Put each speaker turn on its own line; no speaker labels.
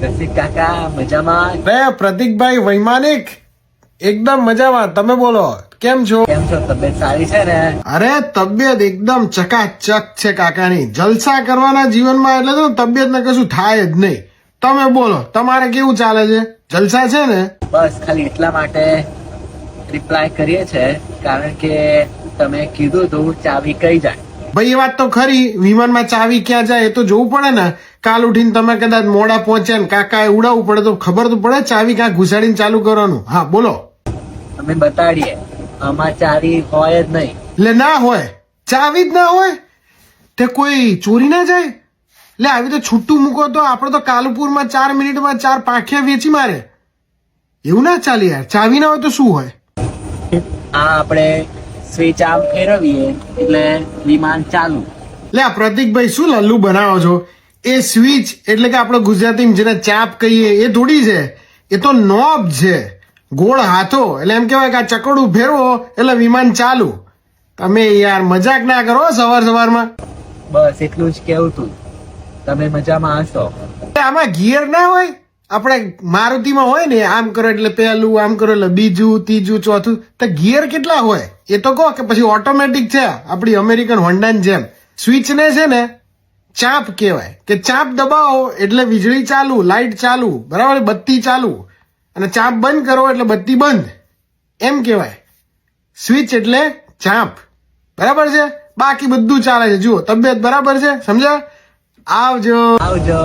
રસિક કાકા મજામાં?
અરે પ્રતિકભાઈ વૈમાનિક એકદમ મજામાં. તમે બોલો કેમ છો?
કેમ છો? તબિયત સારી છે ને?
અરે તબિયત એકદમ ચકાચક છે કાકાની. જલસા કરવાના જીવનમાં એટલે તો તબિયત ને કશું થાય જ નહીં. તમે બોલો તમારે કેવું ચાલે છે? જલસા છે ને?
બસ ખાલી એટલા માટે રિપ્લાય કરીએ છે કારણ કે તમે કીધું તું ચાવી કઈ જાય.
ભાઈ એ વાત તો ખરી, વિમાનમાં ચાવી ક્યાં જાય એ તો જોવું પડે ને. કાલ ઉઠીને તમે કદાચ મોડા પહોંચ્યા ને કાકાએ ઉડાવવું પડે તો ખબર તો પડે ચાવી ક્યાં ઘુસાડીને ચાલુ કરવાનું. હા બોલો.
અમે બતાડીએ, આમાં ચાવી હોય જ નહીં.
એટલે ના હોય, ચાવી જ ના હોય તે કોઈ ચોરી ના જાય? એટલે આવી તો છૂટું મૂકો તો આપણે તો કાલુપુરમાં 4 મિનિટમાં 4 પાંખિયા વેચી મારે. એવું ના ચાલે યાર. ચાવી ના હોય તો શું હોય?
આ આપણે સ્વિચ આમ ફેરવીએ એટલે વિમાન ચાલુ.
એટલે આ પ્રતિકભાઈ શું લલ્લુ બનાવો છો? એ સ્વિચ એટલે કે આપણે ગુજરાતીમાં જેને ચાપ કહીએ એ થોડી છે, એ તો નોબ છે, ગોળ હાથો. એટલે એમ કહેવાય કે આ ચકડું ફેરવો એટલે વિમાન ચાલુ. તમે યાર મજાક ના કરો સવાર સવારમાં.
બસ એટલું જ કેવું તું. તમે મજામાં હશો?
આમાં ગિયર ના હોય? આપણે મારુતિમાં હોય ને, આમ કરો એટલે પહેલું, આમ કરો એટલે બીજું, ત્રીજું, ચોથું. તો ગિયર કેટલા હોય એ તો કહો. કે પછી ઓટોમેટિક છે આપણી અમેરિકન હોન્ડાની જેમ? સ્વિચ ને છે ને ચાપ કહેવાય કે ચાપ દબાવો એટલે વીજળી ચાલુ, લાઇટ ચાલુ, બરાબર, બત્તી ચાલુ. અને ચાપ બંધ કરો એટલે બત્તી બંધ. એમ કહેવાય. સ્વિચ એટલે ચાપ, બરાબર છે. બાકી બધું ચાલે છે. જુઓ તબિયત બરાબર છે, સમજ્યા? આવજો.
આવજો.